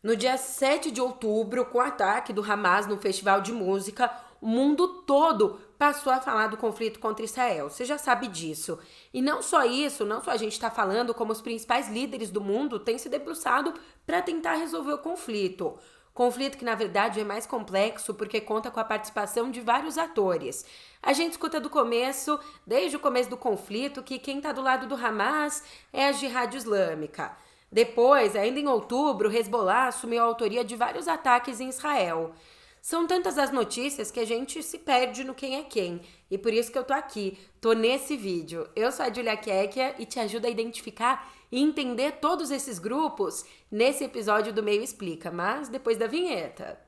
No dia 7 de outubro, com o ataque do Hamas no festival de música, o mundo todo passou a falar do conflito contra Israel. Você já sabe disso. E não só isso, não só a gente está falando, como os principais líderes do mundo têm se debruçado para tentar resolver o conflito. Conflito que, na verdade, é mais complexo porque conta com a participação de vários atores. A gente escuta do começo, desde o começo do conflito, que quem está do lado do Hamas é a Jihad Islâmica. Depois, ainda em outubro, Hezbollah assumiu a autoria de vários ataques em Israel. São tantas as notícias que a gente se perde no quem é quem. E por isso que eu tô aqui, tô nesse vídeo. Eu sou a Julia Kekia e te ajudo a identificar e entender todos esses grupos nesse episódio do Meio Explica, mas depois da vinheta.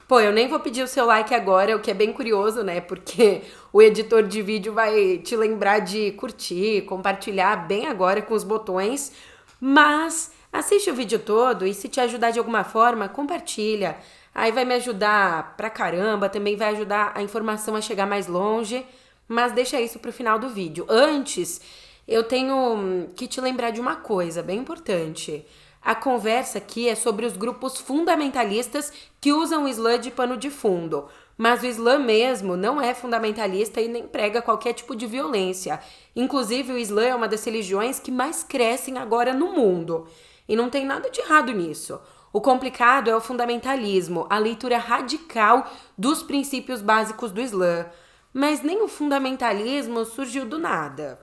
Pô, eu nem vou pedir o seu like agora, o que é bem curioso, né? Porque o editor de vídeo vai te lembrar de curtir, compartilhar bem agora com os botões. Mas assiste o vídeo todo e se te ajudar de alguma forma, compartilha. Aí vai me ajudar pra caramba, também vai ajudar a informação a chegar mais longe. Mas deixa isso pro final do vídeo. Antes, eu tenho que te lembrar de uma coisa bem importante. A conversa aqui é sobre os grupos fundamentalistas que usam o Islã de pano de fundo. Mas o Islã mesmo não é fundamentalista e nem prega qualquer tipo de violência. Inclusive, o Islã é uma das religiões que mais crescem agora no mundo. E não tem nada de errado nisso. O complicado é o fundamentalismo, a leitura radical dos princípios básicos do Islã. Mas nem o fundamentalismo surgiu do nada.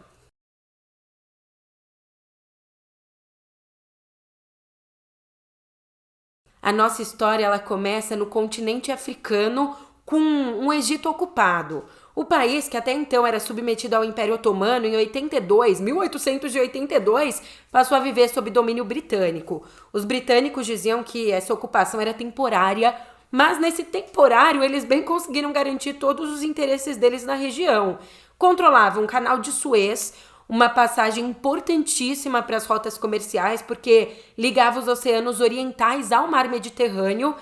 A nossa história ela começa no continente africano com um Egito ocupado. O país, que até então era submetido ao Império Otomano, em 1882, passou a viver sob domínio britânico. Os britânicos diziam que essa ocupação era temporária, mas nesse temporário eles bem conseguiram garantir todos os interesses deles na região. Controlavam o Canal de Suez, uma passagem importantíssima para as rotas comerciais, porque ligava os oceanos orientais ao mar Mediterrâneo,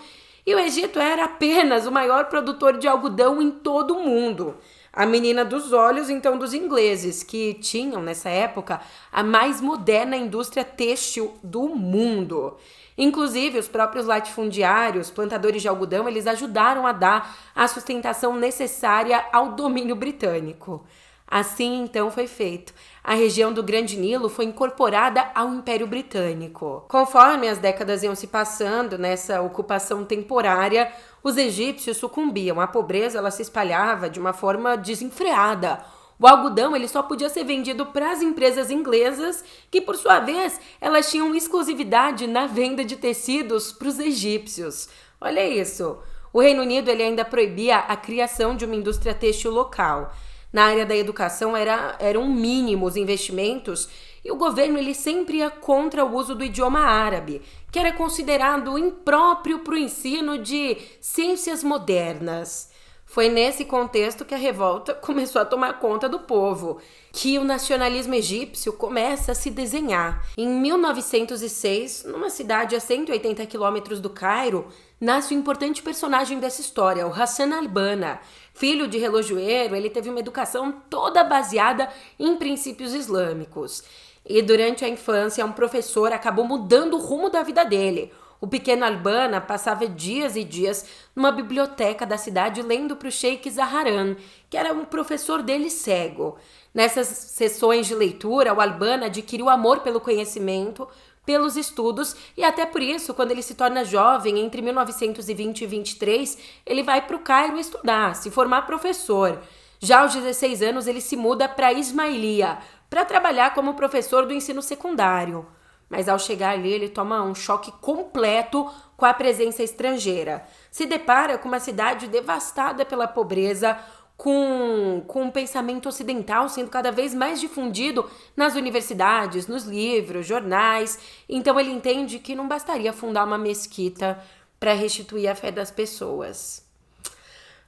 e o Egito era apenas o maior produtor de algodão em todo o mundo. A menina dos olhos, então, dos ingleses, que tinham, nessa época, a mais moderna indústria têxtil do mundo. Inclusive, os próprios latifundiários, plantadores de algodão, eles ajudaram a dar a sustentação necessária ao domínio britânico. Assim, então, foi feito. A região do Grande Nilo foi incorporada ao Império Britânico. Conforme as décadas iam se passando nessa ocupação temporária, os egípcios sucumbiam. A pobreza ela se espalhava de uma forma desenfreada. O algodão ele só podia ser vendido para as empresas inglesas, que por sua vez elas tinham exclusividade na venda de tecidos para os egípcios. Olha isso. O Reino Unido ele ainda proibia a criação de uma indústria têxtil local. Na área da educação eram mínimos investimentos e o governo ele sempre ia contra o uso do idioma árabe, que era considerado impróprio para o ensino de ciências modernas. Foi nesse contexto que a revolta começou a tomar conta do povo, que o nacionalismo egípcio começa a se desenhar. Em 1906, numa cidade a 180 quilômetros do Cairo, nasce um importante personagem dessa história, o Hassan al-Banna. Filho de relojoeiro, ele teve uma educação toda baseada em princípios islâmicos. E durante a infância, um professor acabou mudando o rumo da vida dele. O pequeno Al-Banna passava dias e dias numa biblioteca da cidade lendo para o Sheikh Zaharan, que era um professor dele cego. Nessas sessões de leitura, o Al-Banna adquiriu amor pelo conhecimento, pelos estudos, e até por isso, quando ele se torna jovem, entre 1920 e 23, ele vai para o Cairo estudar, se formar professor. Já aos 16 anos, ele se muda para Ismailia, para trabalhar como professor do ensino secundário. Mas ao chegar ali, ele toma um choque completo com a presença estrangeira. Se depara com uma cidade devastada pela pobreza, com um pensamento ocidental sendo cada vez mais difundido nas universidades, nos livros, jornais. Então ele entende que não bastaria fundar uma mesquita para restituir a fé das pessoas.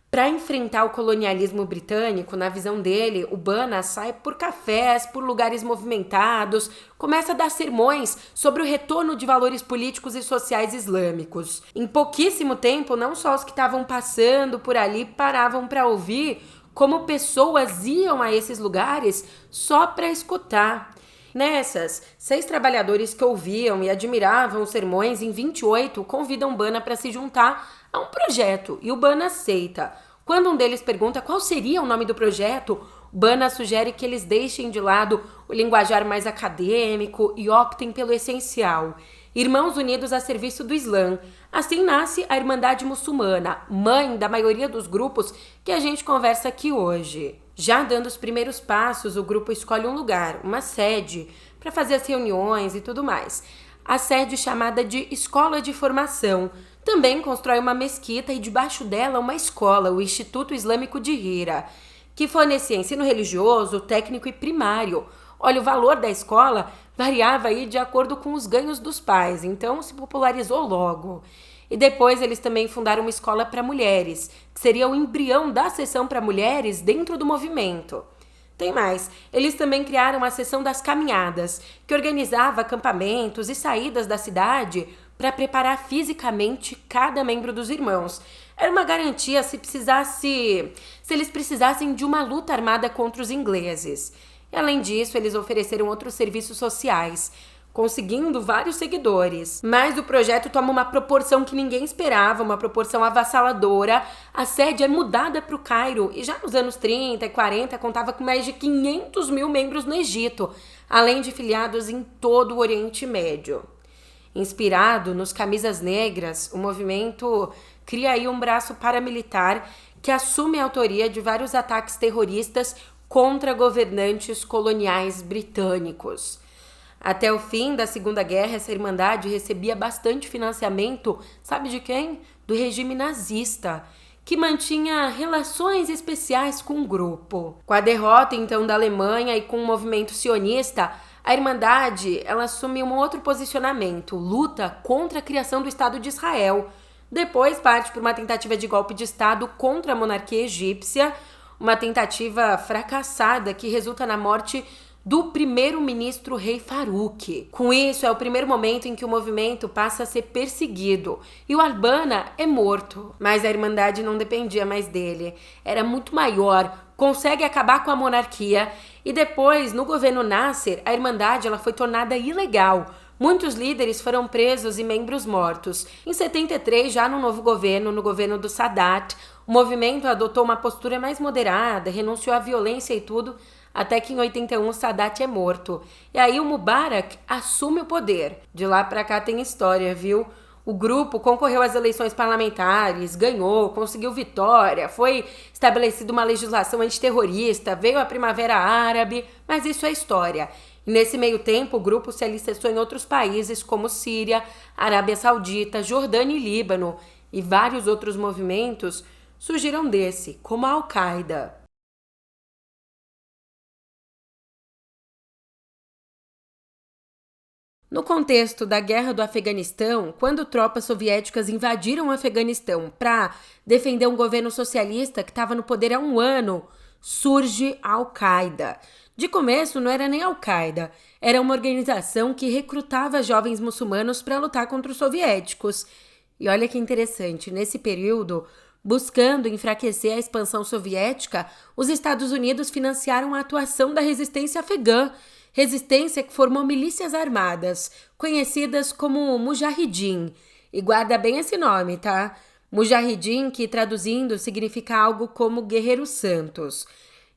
Para enfrentar o colonialismo britânico, na visão dele, o Banna sai por cafés, por lugares movimentados, começa a dar sermões sobre o retorno de valores políticos e sociais islâmicos. Em pouquíssimo tempo, não só os que estavam passando por ali paravam para ouvir, como pessoas iam a esses lugares só para escutar. Nessas, 6 trabalhadores que ouviam e admiravam os sermões em 28 convidam Bana para se juntar a um projeto e o Bana aceita. Quando um deles pergunta qual seria o nome do projeto, Bana sugere que eles deixem de lado o linguajar mais acadêmico e optem pelo essencial. Irmãos unidos a serviço do Islã. Assim nasce a Irmandade Muçulmana, mãe da maioria dos grupos que a gente conversa aqui hoje. Já dando os primeiros passos, o grupo escolhe um lugar, uma sede, para fazer as reuniões e tudo mais. A sede chamada de Escola de Formação. Também constrói uma mesquita e debaixo dela uma escola, o Instituto Islâmico de Hira, que fornecia ensino religioso, técnico e primário. Olha, o valor da escola variava aí de acordo com os ganhos dos pais, então se popularizou logo. E depois eles também fundaram uma escola para mulheres, que seria o embrião da seção para mulheres dentro do movimento. Tem mais, eles também criaram a seção das caminhadas, que organizava acampamentos e saídas da cidade para preparar fisicamente cada membro dos irmãos. Era uma garantia se eles precisassem de uma luta armada contra os ingleses. E além disso, eles ofereceram outros serviços sociais, conseguindo vários seguidores. Mas o projeto toma uma proporção que ninguém esperava, uma proporção avassaladora. A sede é mudada para o Cairo e já nos anos 30 e 40 contava com mais de 500 mil membros no Egito, além de filiados em todo o Oriente Médio. Inspirado nos Camisas Negras, o movimento cria aí um braço paramilitar que assume a autoria de vários ataques terroristas contra governantes coloniais britânicos. Até o fim da Segunda Guerra, essa irmandade recebia bastante financiamento, sabe de quem? Do regime nazista, que mantinha relações especiais com o grupo. Com a derrota, então, da Alemanha e com o movimento sionista, a Irmandade ela assume um outro posicionamento, luta contra a criação do Estado de Israel. Depois parte por uma tentativa de golpe de Estado contra a monarquia egípcia, uma tentativa fracassada que resulta na morte do primeiro-ministro rei Farouk. Com isso, é o primeiro momento em que o movimento passa a ser perseguido e o Al-Banna é morto. Mas a Irmandade não dependia mais dele, era muito maior, consegue acabar com a monarquia e depois, no governo Nasser, a Irmandade ela foi tornada ilegal. Muitos líderes foram presos e membros mortos. Em 73, já no novo governo, no governo do Sadat, o movimento adotou uma postura mais moderada, renunciou à violência e tudo, até que em 81 o Sadat é morto. E aí o Mubarak assume o poder. De lá pra cá tem história, viu? O grupo concorreu às eleições parlamentares, ganhou, conseguiu vitória, foi estabelecida uma legislação antiterrorista, veio a Primavera Árabe, mas isso é história. E nesse meio tempo, o grupo se alicerçou em outros países como Síria, Arábia Saudita, Jordânia e Líbano, e vários outros movimentos surgiram desse, como a Al-Qaeda. No contexto da Guerra do Afeganistão, quando tropas soviéticas invadiram o Afeganistão para defender um governo socialista que estava no poder há um ano, surge a Al-Qaeda. De começo, não era nem Al-Qaeda, era uma organização que recrutava jovens muçulmanos para lutar contra os soviéticos. E olha que interessante, nesse período, buscando enfraquecer a expansão soviética, os Estados Unidos financiaram a atuação da resistência afegã, resistência que formou milícias armadas, conhecidas como Mujahideen. E guarda bem esse nome, tá? Mujahideen, que traduzindo significa algo como guerreiros santos.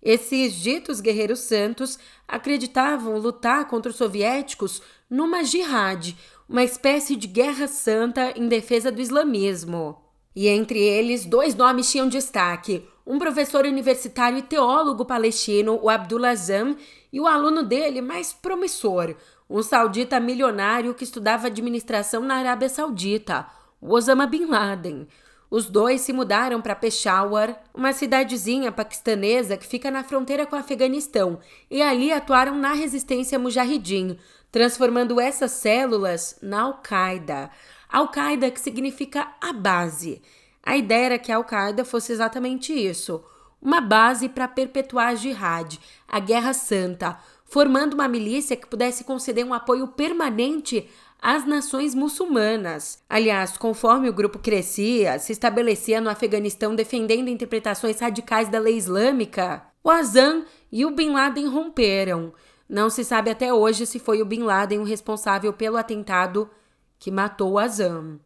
Esses ditos guerreiros santos acreditavam lutar contra os soviéticos numa jihad, uma espécie de guerra santa em defesa do islamismo. E entre eles, 2 nomes tinham destaque: um professor universitário e teólogo palestino, o Abdullah Azzam, e o aluno dele mais promissor, um saudita milionário que estudava administração na Arábia Saudita, o Osama Bin Laden. Os dois se mudaram para Peshawar, uma cidadezinha paquistanesa que fica na fronteira com o Afeganistão, e ali atuaram na resistência Mujahideen, transformando essas células na Al-Qaeda. Al-Qaeda que significa a base. A ideia era que a Al-Qaeda fosse exatamente isso, uma base para perpetuar a jihad, a guerra santa, formando uma milícia que pudesse conceder um apoio permanente às nações muçulmanas. Aliás, conforme o grupo crescia, se estabelecia no Afeganistão defendendo interpretações radicais da lei islâmica, o Azzam e o Bin Laden romperam. Não se sabe até hoje se foi o Bin Laden o responsável pelo atentado que matou o Azzam.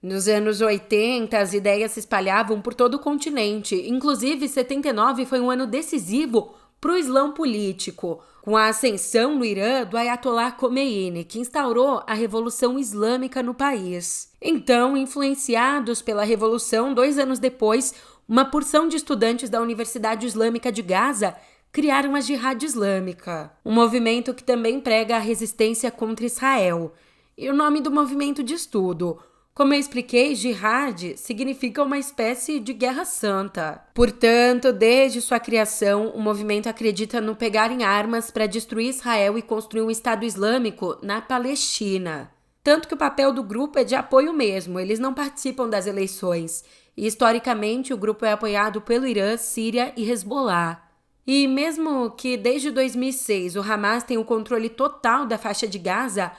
Nos anos 80, as ideias se espalhavam por todo o continente. Inclusive, 79 foi um ano decisivo para o Islã político, com a ascensão no Irã do Ayatollah Khomeini, que instaurou a Revolução Islâmica no país. Então, influenciados pela Revolução, 2 anos depois, uma porção de estudantes da Universidade Islâmica de Gaza criaram a Jihad Islâmica, um movimento que também prega a resistência contra Israel. E o nome do movimento diz tudo. Como eu expliquei, jihad significa uma espécie de guerra santa. Portanto, desde sua criação, o movimento acredita no pegar em armas para destruir Israel e construir um Estado Islâmico na Palestina. Tanto que o papel do grupo é de apoio mesmo, eles não participam das eleições. E, historicamente, o grupo é apoiado pelo Irã, Síria e Hezbollah. E mesmo que desde 2006 o Hamas tenha o controle total da faixa de Gaza,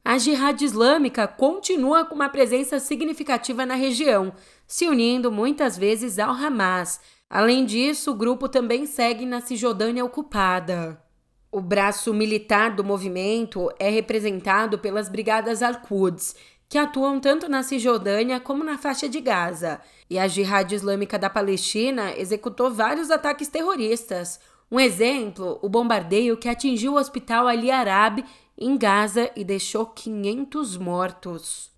a Jihad Islâmica continua com uma presença significativa na região, se unindo muitas vezes ao Hamas. Além disso, o grupo também segue na Cisjordânia ocupada. O braço militar do movimento é representado pelas Brigadas Al-Quds, que atuam tanto na Cisjordânia como na faixa de Gaza. E a Jihad Islâmica da Palestina executou vários ataques terroristas. Um exemplo, o bombardeio que atingiu o hospital Ali Arab em Gaza e deixou 500 mortos.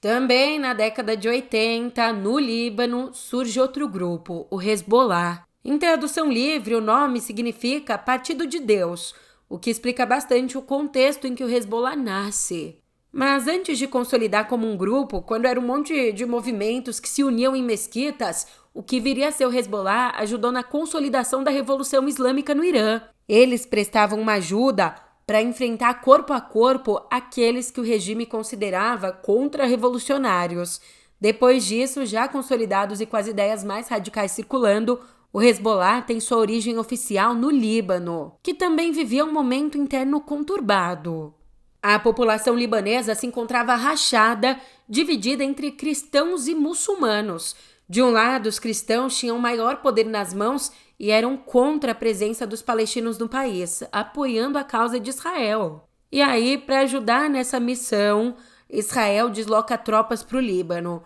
Também na década de 80, no Líbano, surge outro grupo, o Hezbollah. Em tradução livre, o nome significa Partido de Deus, o que explica bastante o contexto em que o Hezbollah nasce. Mas antes de consolidar como um grupo, quando era um monte de movimentos que se uniam em mesquitas, o que viria a ser o Hezbollah ajudou na consolidação da Revolução Islâmica no Irã. Eles prestavam uma ajuda para enfrentar corpo a corpo aqueles que o regime considerava contra-revolucionários. Depois disso, já consolidados e com as ideias mais radicais circulando, o Hezbollah tem sua origem oficial no Líbano, que também vivia um momento interno conturbado. A população libanesa se encontrava rachada, dividida entre cristãos e muçulmanos. De um lado, os cristãos tinham maior poder nas mãos e eram contra a presença dos palestinos no país, apoiando a causa de Israel. E aí, para ajudar nessa missão, Israel desloca tropas para o Líbano.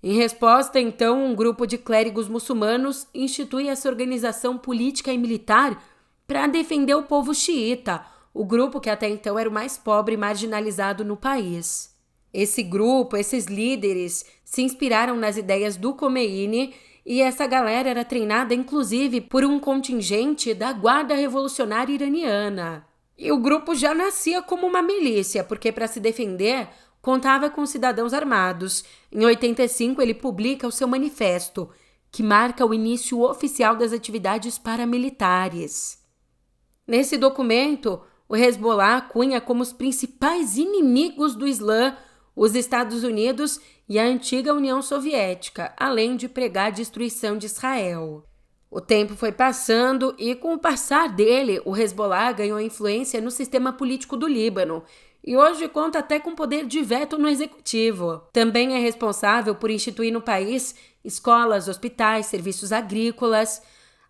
Em resposta, então, um grupo de clérigos muçulmanos institui essa organização política e militar para defender o povo xiita, o grupo que até então era o mais pobre e marginalizado no país. Esse grupo, esses líderes, se inspiraram nas ideias do Khomeini e essa galera era treinada inclusive por um contingente da Guarda Revolucionária Iraniana. E o grupo já nascia como uma milícia, porque para se defender contava com cidadãos armados. Em 85 ele publica o seu manifesto, que marca o início oficial das atividades paramilitares. Nesse documento, o Hezbollah cunha como os principais inimigos do Islã os Estados Unidos e a antiga União Soviética, além de pregar a destruição de Israel. O tempo foi passando e, com o passar dele, o Hezbollah ganhou influência no sistema político do Líbano e hoje conta até com poder de veto no executivo. Também é responsável por instituir no país escolas, hospitais, serviços agrícolas.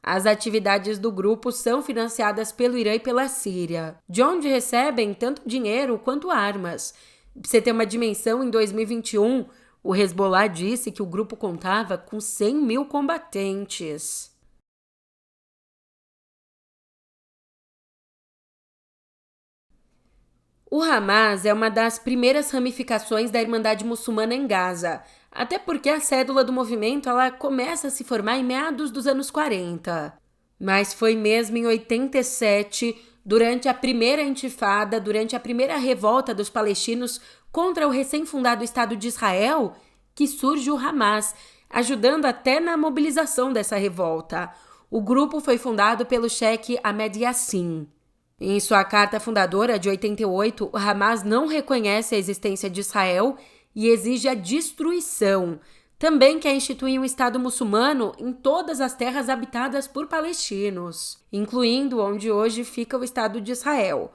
As atividades do grupo são financiadas pelo Irã e pela Síria, de onde recebem tanto dinheiro quanto armas. Para você ter uma dimensão, em 2021, o Hezbollah disse que o grupo contava com 100 mil combatentes. O Hamas é uma das primeiras ramificações da Irmandade Muçulmana em Gaza, até porque a cédula do movimento ela começa a se formar em meados dos anos 40. Mas foi mesmo em 87, durante a primeira intifada, durante a primeira revolta dos palestinos contra o recém-fundado Estado de Israel, que surge o Hamas, ajudando até na mobilização dessa revolta. O grupo foi fundado pelo chefe Ahmed Yassin. Em sua carta fundadora de 88, o Hamas não reconhece a existência de Israel e exige a destruição. Também quer instituir um Estado muçulmano em todas as terras habitadas por palestinos, incluindo onde hoje fica o Estado de Israel.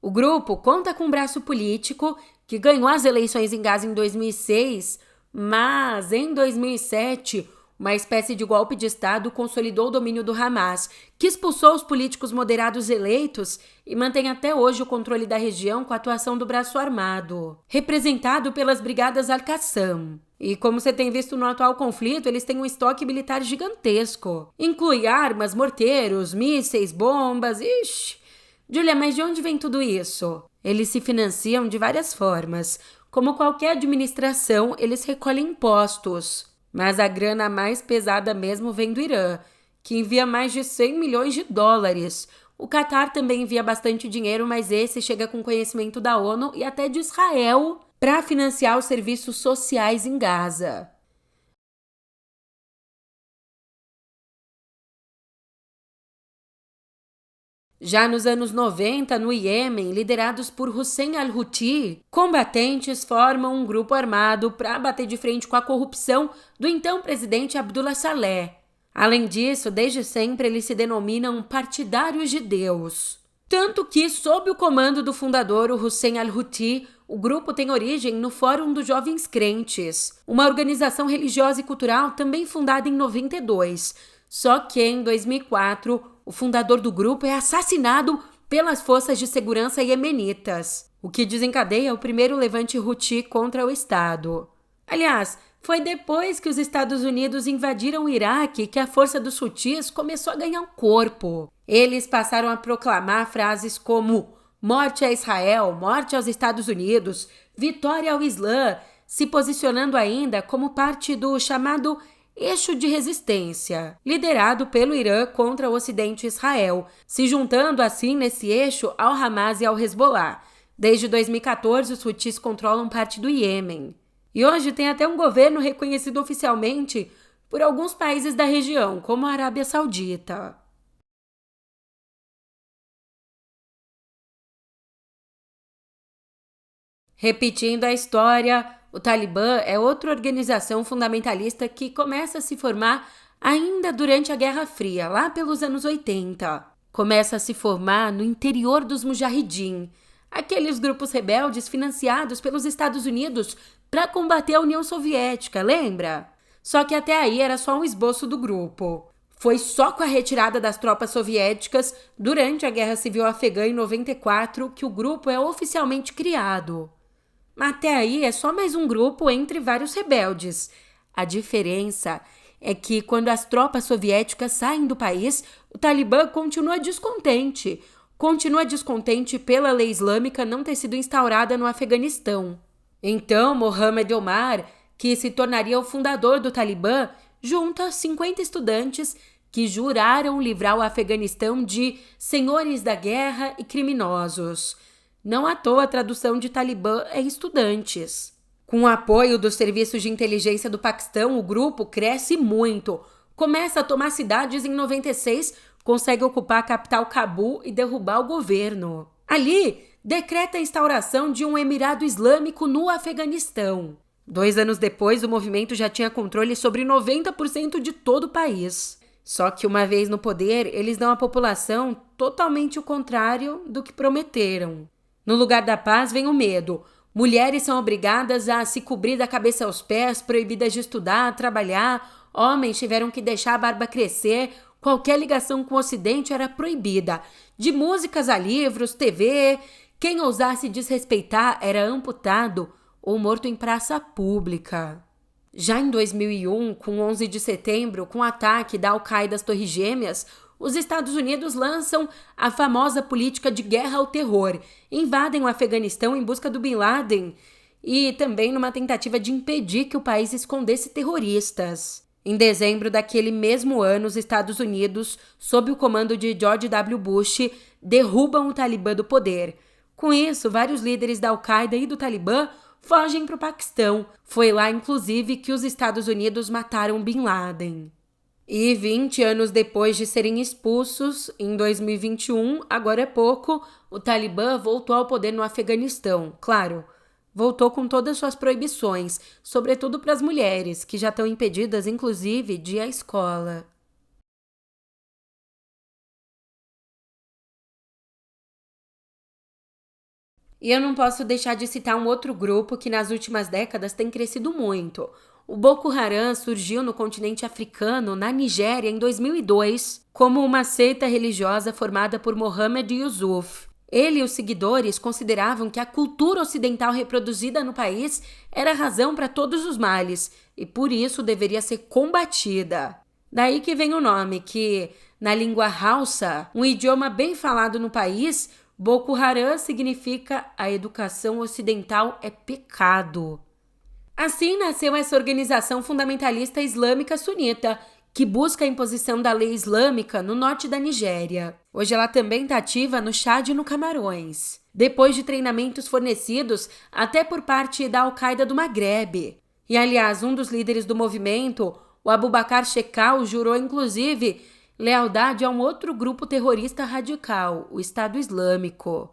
O grupo conta com um braço político que ganhou as eleições em Gaza em 2006, mas em 2007, uma espécie de golpe de Estado consolidou o domínio do Hamas, que expulsou os políticos moderados eleitos e mantém até hoje o controle da região com a atuação do braço armado, representado pelas Brigadas Al-Qassam. E como você tem visto no atual conflito, eles têm um estoque militar gigantesco. Inclui armas, morteiros, mísseis, bombas, ixi. Julia, mas de onde vem tudo isso? Eles se financiam de várias formas. Como qualquer administração, eles recolhem impostos. Mas a grana mais pesada mesmo vem do Irã, que envia mais de 100 milhões de dólares. O Catar também envia bastante dinheiro, mas esse chega com conhecimento da ONU e até de Israel para financiar os serviços sociais em Gaza. Já nos anos 90, no Iêmen, liderados por Hussein al-Houthi, combatentes formam um grupo armado para bater de frente com a corrupção do então presidente Abdullah Saleh. Além disso, desde sempre eles se denominam partidários de Deus. Tanto que, sob o comando do fundador, o Hussein al-Houthi, o grupo tem origem no Fórum dos Jovens Crentes, uma organização religiosa e cultural também fundada em 92. Só que em 2004, o fundador do grupo é assassinado pelas forças de segurança iemenitas, o que desencadeia o primeiro levante Houthi contra o Estado. Aliás, foi depois que os Estados Unidos invadiram o Iraque que a força dos Houthis começou a ganhar um corpo. Eles passaram a proclamar frases como "morte a Israel", "morte aos Estados Unidos", "vitória ao Islã", se posicionando ainda como parte do chamado Eixo de Resistência, liderado pelo Irã contra o Ocidente e Israel, se juntando assim nesse eixo ao Hamas e ao Hezbollah. Desde 2014, os Houthis controlam parte do Iêmen. E hoje tem até um governo reconhecido oficialmente por alguns países da região, como a Arábia Saudita. Repetindo a história, o Talibã é outra organização fundamentalista que começa a se formar ainda durante a Guerra Fria, lá pelos anos 80. Começa a se formar no interior dos Mujahideen, aqueles grupos rebeldes financiados pelos Estados Unidos para combater a União Soviética, lembra? Só que até aí era só um esboço do grupo. Foi só com a retirada das tropas soviéticas durante a Guerra Civil Afegã em 94 que o grupo é oficialmente criado. Até aí é só mais um grupo entre vários rebeldes. A diferença é que quando as tropas soviéticas saem do país, o Talibã continua descontente. Continua descontente pela lei islâmica não ter sido instaurada no Afeganistão. Então, Mohammed Omar, que se tornaria o fundador do Talibã, junta 50 estudantes que juraram livrar o Afeganistão de senhores da guerra e criminosos. Não à toa a tradução de Talibã é estudantes. Com o apoio dos serviços de inteligência do Paquistão, o grupo cresce muito. Começa a tomar cidades em 96, consegue ocupar a capital Cabul e derrubar o governo. Ali, decreta a instauração de um Emirado Islâmico no Afeganistão. 2 anos depois, o movimento já tinha controle sobre 90% de todo o país. Só que uma vez no poder, eles dão à população totalmente o contrário do que prometeram. No lugar da paz vem o medo. Mulheres são obrigadas a se cobrir da cabeça aos pés, proibidas de estudar, trabalhar. Homens tiveram que deixar a barba crescer. Qualquer ligação com o Ocidente era proibida. De músicas a livros, TV. Quem ousasse desrespeitar era amputado ou morto em praça pública. Já em 2001, com 11 de setembro, com o ataque da Al-Qaeda às Torres Gêmeas, os Estados Unidos lançam a famosa política de guerra ao terror, invadem o Afeganistão em busca do Bin Laden e também numa tentativa de impedir que o país escondesse terroristas. Em dezembro daquele mesmo ano, os Estados Unidos, sob o comando de George W. Bush, derrubam o Talibã do poder. Com isso, vários líderes da Al-Qaeda e do Talibã fogem para o Paquistão. Foi lá, inclusive, que os Estados Unidos mataram Bin Laden. E 20 anos depois de serem expulsos, em 2021, agora é pouco, o Talibã voltou ao poder no Afeganistão. Claro, voltou com todas suas proibições, sobretudo para as mulheres, que já estão impedidas, inclusive, de ir à escola. E eu não posso deixar de citar um outro grupo que nas últimas décadas tem crescido muito. O Boko Haram surgiu no continente africano, na Nigéria, em 2002, como uma seita religiosa formada por Mohammed Yusuf. Ele e os seguidores consideravam que a cultura ocidental reproduzida no país era a razão para todos os males e por isso deveria ser combatida. Daí que vem o nome, que, na língua Hausa, um idioma bem falado no país, Boko Haram significa a educação ocidental é pecado. Assim nasceu essa organização fundamentalista islâmica sunita, que busca a imposição da lei islâmica no norte da Nigéria. Hoje ela também está ativa no Chad e no Camarões, depois de treinamentos fornecidos até por parte da Al-Qaeda do Magrebe. E, aliás, um dos líderes do movimento, o Abubakar Shekau, jurou, inclusive, lealdade a um outro grupo terrorista radical, o Estado Islâmico.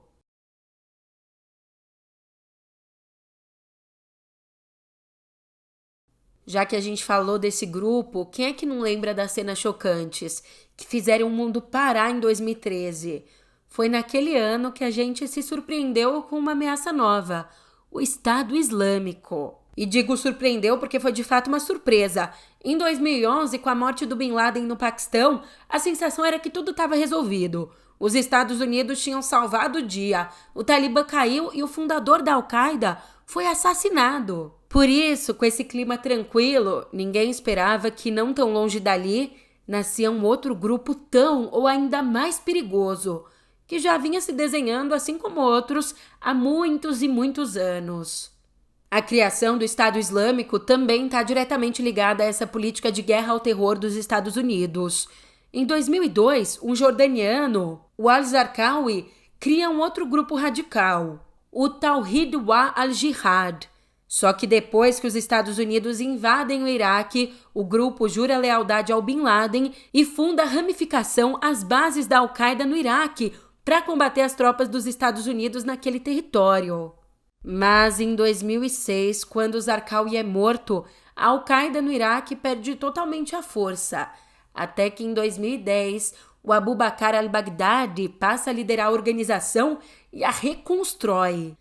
Já que a gente falou desse grupo, quem é que não lembra das cenas chocantes que fizeram o mundo parar em 2013? Foi naquele ano que a gente se surpreendeu com uma ameaça nova, o Estado Islâmico. E digo surpreendeu porque foi de fato uma surpresa. Em 2011, com a morte do Bin Laden no Paquistão, a sensação era que tudo estava resolvido. Os Estados Unidos tinham salvado o dia, o Talibã caiu e o fundador da Al-Qaeda foi assassinado. Por isso, com esse clima tranquilo, ninguém esperava que não tão longe dali nascia um outro grupo tão ou ainda mais perigoso, que já vinha se desenhando assim como outros há muitos e muitos anos. A criação do Estado Islâmico também está diretamente ligada a essa política de guerra ao terror dos Estados Unidos. Em 2002, um jordaniano, o al-Zarqawi, cria um outro grupo radical, o Tawhid wa al-Jihad. Só que depois que os Estados Unidos invadem o Iraque, o grupo jura lealdade ao Bin Laden e funda a ramificação às bases da Al-Qaeda no Iraque para combater as tropas dos Estados Unidos naquele território. Mas em 2006, quando o Zarqawi é morto, a Al-Qaeda no Iraque perde totalmente a força. Até que em 2010, o Abu Bakr al-Baghdadi passa a liderar a organização e a reconstrói.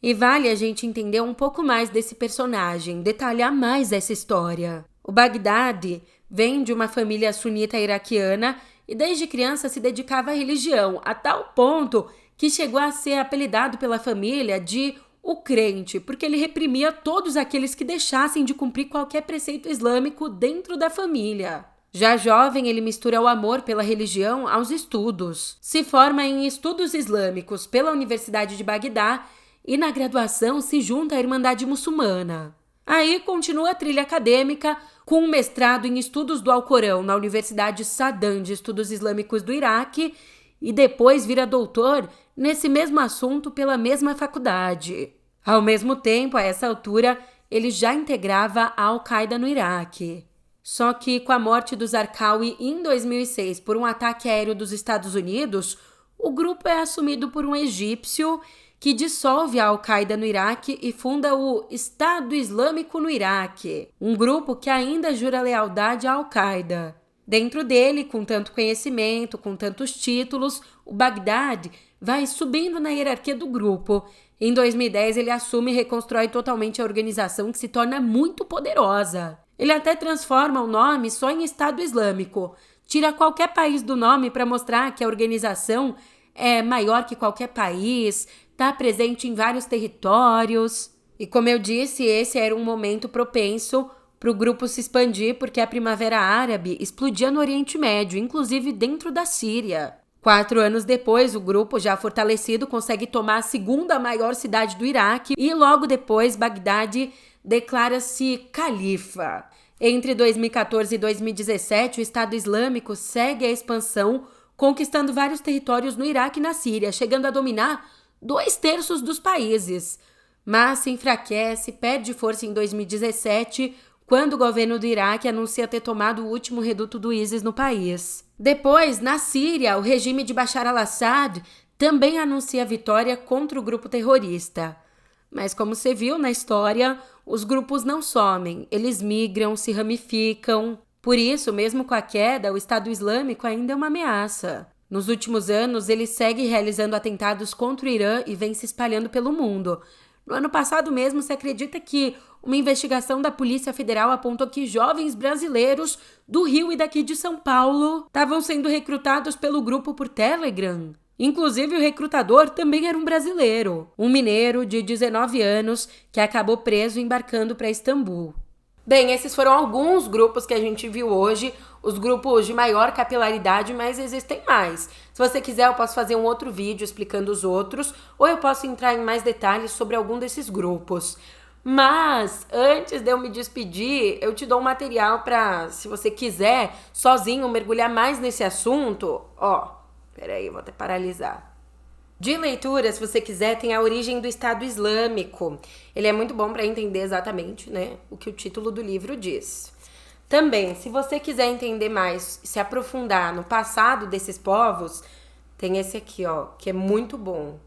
E vale a gente entender um pouco mais desse personagem, detalhar mais essa história. O Baghdadi vem de uma família sunita iraquiana e desde criança se dedicava à religião, a tal ponto que chegou a ser apelidado pela família de o crente, porque ele reprimia todos aqueles que deixassem de cumprir qualquer preceito islâmico dentro da família. Já jovem, ele mistura o amor pela religião aos estudos. Se forma em estudos islâmicos pela Universidade de Bagdá e na graduação se junta à Irmandade Muçulmana. Aí continua a trilha acadêmica com um mestrado em estudos do Alcorão na Universidade Saddam de Estudos Islâmicos do Iraque e depois vira doutor nesse mesmo assunto pela mesma faculdade. Ao mesmo tempo, a essa altura, ele já integrava a Al-Qaeda no Iraque. Só que com a morte do Zarqawi em 2006 por um ataque aéreo dos Estados Unidos, o grupo é assumido por um egípcio que dissolve a Al-Qaeda no Iraque e funda o Estado Islâmico no Iraque, um grupo que ainda jura lealdade à Al-Qaeda. Dentro dele, com tanto conhecimento, com tantos títulos, o Baghdadi vai subindo na hierarquia do grupo. Em 2010, ele assume e reconstrói totalmente a organização, que se torna muito poderosa. Ele até transforma o nome só em Estado Islâmico, tira qualquer país do nome para mostrar que a organização é maior que qualquer país, está presente em vários territórios. E como eu disse, esse era um momento propenso para o grupo se expandir, porque a Primavera Árabe explodia no Oriente Médio, inclusive dentro da Síria. 4 anos depois, o grupo, já fortalecido, consegue tomar a segunda maior cidade do Iraque e logo depois, Bagdadi declara-se califa. Entre 2014 e 2017, o Estado Islâmico segue a expansão, conquistando vários territórios no Iraque e na Síria, chegando a dominar 2/3 dos países. Mas se enfraquece, perde força em 2017, quando o governo do Iraque anuncia ter tomado o último reduto do ISIS no país. Depois, na Síria, o regime de Bashar al-Assad também anuncia vitória contra o grupo terrorista. Mas como você viu na história, os grupos não somem, eles migram, se ramificam. Por isso, mesmo com a queda, o Estado Islâmico ainda é uma ameaça. Nos últimos anos, ele segue realizando atentados contra o Irã e vem se espalhando pelo mundo. No ano passado mesmo, se acredita que uma investigação da Polícia Federal apontou que jovens brasileiros do Rio e daqui de São Paulo estavam sendo recrutados pelo grupo por Telegram. Inclusive, o recrutador também era um brasileiro, um mineiro de 19 anos que acabou preso embarcando para Istambul. Bem, esses foram alguns grupos que a gente viu hoje, os grupos de maior capilaridade, mas existem mais. Se você quiser, eu posso fazer um outro vídeo explicando os outros, ou eu posso entrar em mais detalhes sobre algum desses grupos. Mas, antes de eu me despedir, eu te dou um material para, se você quiser, sozinho mergulhar mais nesse assunto. Peraí, vou até paralisar. De leitura, se você quiser, tem A Origem do Estado Islâmico. Ele é muito bom para entender exatamente, o que o título do livro diz. Também, se você quiser entender mais, se aprofundar no passado desses povos, tem esse aqui, que é muito bom.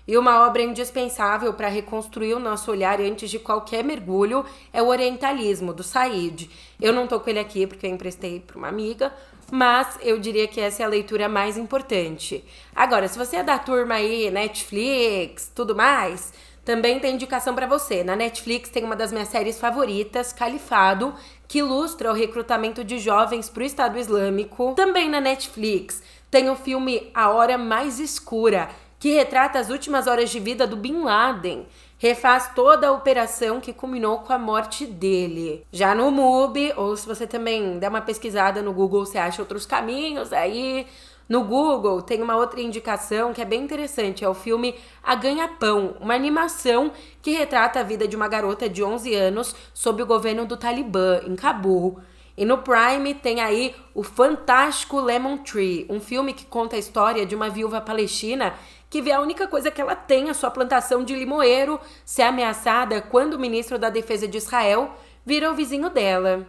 E uma obra indispensável para reconstruir o nosso olhar antes de qualquer mergulho é o Orientalismo, do Said. Eu não tô com ele aqui porque eu emprestei para uma amiga, mas eu diria que essa é a leitura mais importante. Agora, se você é da turma aí, Netflix, tudo mais, também tem indicação para você. Na Netflix tem uma das minhas séries favoritas, Califado, que ilustra o recrutamento de jovens para o Estado Islâmico. Também na Netflix tem o filme A Hora Mais Escura, que retrata as últimas horas de vida do Bin Laden, refaz toda a operação que culminou com a morte dele. Já no MUBI, ou se você também der uma pesquisada no Google, você acha outros caminhos aí. No Google tem uma outra indicação que é bem interessante, é o filme A Ganha-Pão, uma animação que retrata a vida de uma garota de 11 anos sob o governo do Talibã, em Cabul. E no Prime tem aí o fantástico Lemon Tree, um filme que conta a história de uma viúva palestina que vê a única coisa que ela tem, a sua plantação de limoeiro, ser ameaçada quando o ministro da Defesa de Israel vira o vizinho dela.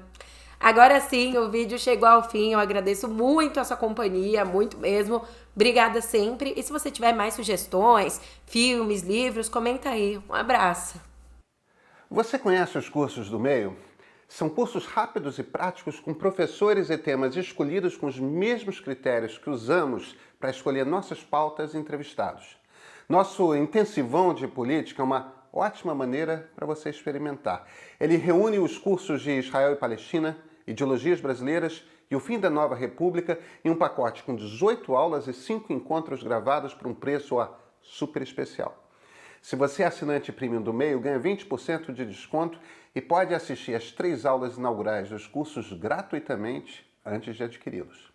Agora sim, o vídeo chegou ao fim, eu agradeço muito a sua companhia, muito mesmo. Obrigada sempre. E se você tiver mais sugestões, filmes, livros, comenta aí. Um abraço. Você conhece os cursos do meio? São cursos rápidos e práticos com professores e temas escolhidos com os mesmos critérios que usamos para escolher nossas pautas e entrevistados. Nosso intensivão de política é uma ótima maneira para você experimentar. Ele reúne os cursos de Israel e Palestina, ideologias brasileiras e o fim da nova república em um pacote com 18 aulas e 5 encontros gravados por um preço super especial. Se você é assinante premium do meio, ganha 20% de desconto e pode assistir às 3 aulas inaugurais dos cursos gratuitamente antes de adquiri-los.